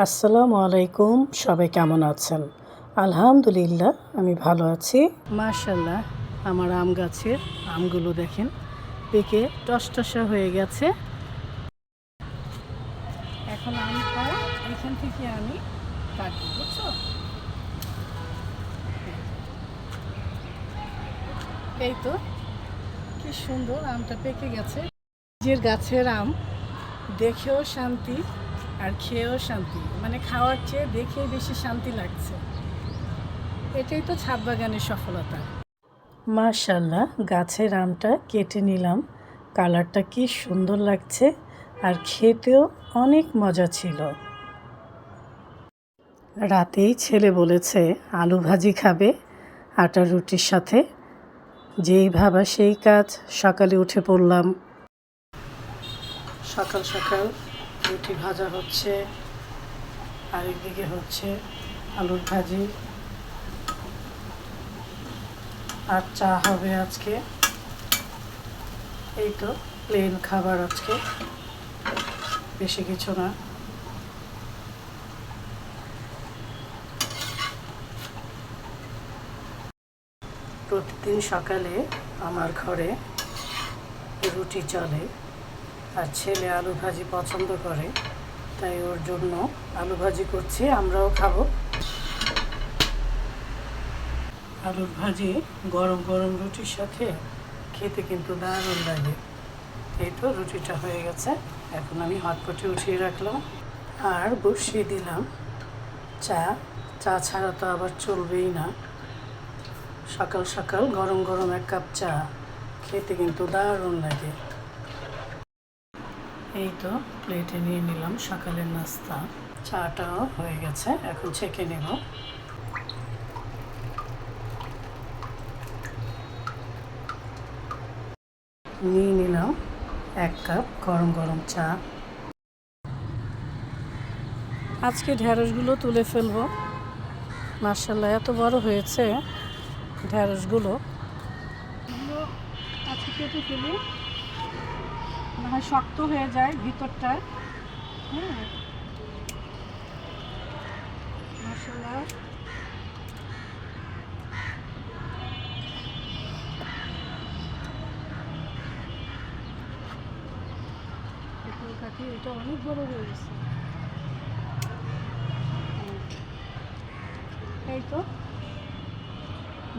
আসসালামু আলাইকুম। সবাই কেমন আছেন? আলহামদুলিল্লাহ আমি ভালো আছি। মাশাআল্লাহ, আমার আম গাছের আমগুলো দেখেন পেকে টসটসা হয়ে গেছে। এখন আমটা এখান থেকে আমি কাটবো, বুঝছো? এই তো কি সুন্দর আমটা পেকে গেছে। নিজের গাছের আম দেখেও শান্তি আর খেয়েও শান্তি, মানে খাওয়ার চেয়ে দেখেই বেশি শান্তি লাগছে। এটাই তো ছাদ বাগানের সফলতা। মাশাআল্লাহ, গাছের আমটা কেটে নিলাম। কালারটা কি সুন্দর লাগছে আর খেতেও অনেক মজা ছিল। রাতেই ছেলে বলেছে আলু ভাজি খাবে আটার রুটির সাথে। যেই ভাবা সেই কাজ, সকালে উঠে পড়লাম। সকাল সকাল রুটি ভাজা হচ্ছে, আরেকদিকে হচ্ছে আলুর ভাজি, আর চা হবে আজকে। এই তো প্লেন খাবার আজকে, বেশি কিছু না। প্রতিদিন সকালে আমার ঘরে রুটি চলে, আর ছেলে আলু ভাজি পছন্দ করে, তাই ওর জন্য আলু ভাজি করছি, আমরাও খাবো। আলুর ভাজি গরম গরম রুটির সাথে খেতে কিন্তু দারুণ লাগে। এই তো রুটিটা হয়ে গেছে, এখন আমি হটপটে উঠিয়ে রাখলাম আর বসিয়ে দিলাম চা। চা ছাড়া তো আবার চলবেই না। সকাল সকাল গরম গরম এক কাপ চা খেতে কিন্তু দারুণ লাগে। এই তো প্লেটে নিয়ে নিলাম সকালের নাস্তা। চাটাও হয়ে গেছে, এখন ছেঁকে নেব। নিয়ে নিলাম এক কাপ গরম গরম চা। আজকে ঢেঁড়সগুলো তুলে ফেলবো। মাশাআল্লাহ, এত বড় হয়েছে ঢেঁড়সগুলো। আজকে কেটে ফেলি, না হয় শক্ত হয়ে যায় ভিতরটা। হ্যাঁ, মাশাআল্লাহ। কাঠি এটা অনেক বড় হয়ে গেছে। এই তো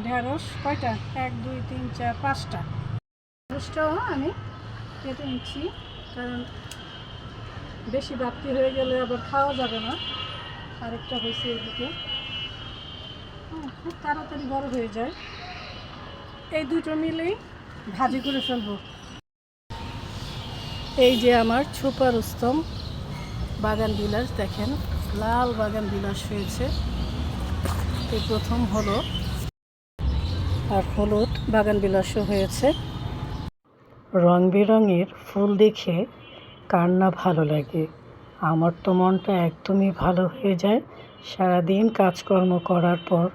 ঢেঁড়স কয়টা, 1 2 3 4 5টা। ঢেঁড়সটাও আমি কেটে নিচ্ছি, কারণ বেশি বাড়তি হয়ে গেলে আবার খাওয়া যাবে না। আরেকটা হয়েছে এদিকে, খুব তাড়াতাড়ি বড় হয়ে যায়। এই দুটো মিলেই ভাজি করে ফেলবো। এই যে আমার ছুপা রুস্তম বাগান বিলাস, দেখেন লাল বাগান বিলাস হয়েছে। এই প্রথম হলো, আর হলুদ বাগান বিলাসও হয়েছে। রং বেরঙের ফুল দেখে কার না ভালো লাগে। আমার তো মনটা একদমই ভালো হয়ে যায় সারাদিন কাজকর্ম করার পর।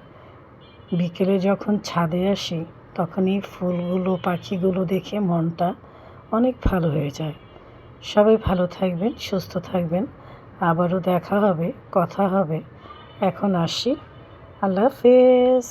বিকেলে যখন ছাদে আসি তখন এই ফুলগুলো পাখিগুলো দেখে মনটা অনেক ভালো হয়ে যায়। সবাই ভালো থাকবেন, সুস্থ থাকবেন। আবারও দেখা হবে, কথা হবে। এখন আসি, আল্লাহ হাফেজ।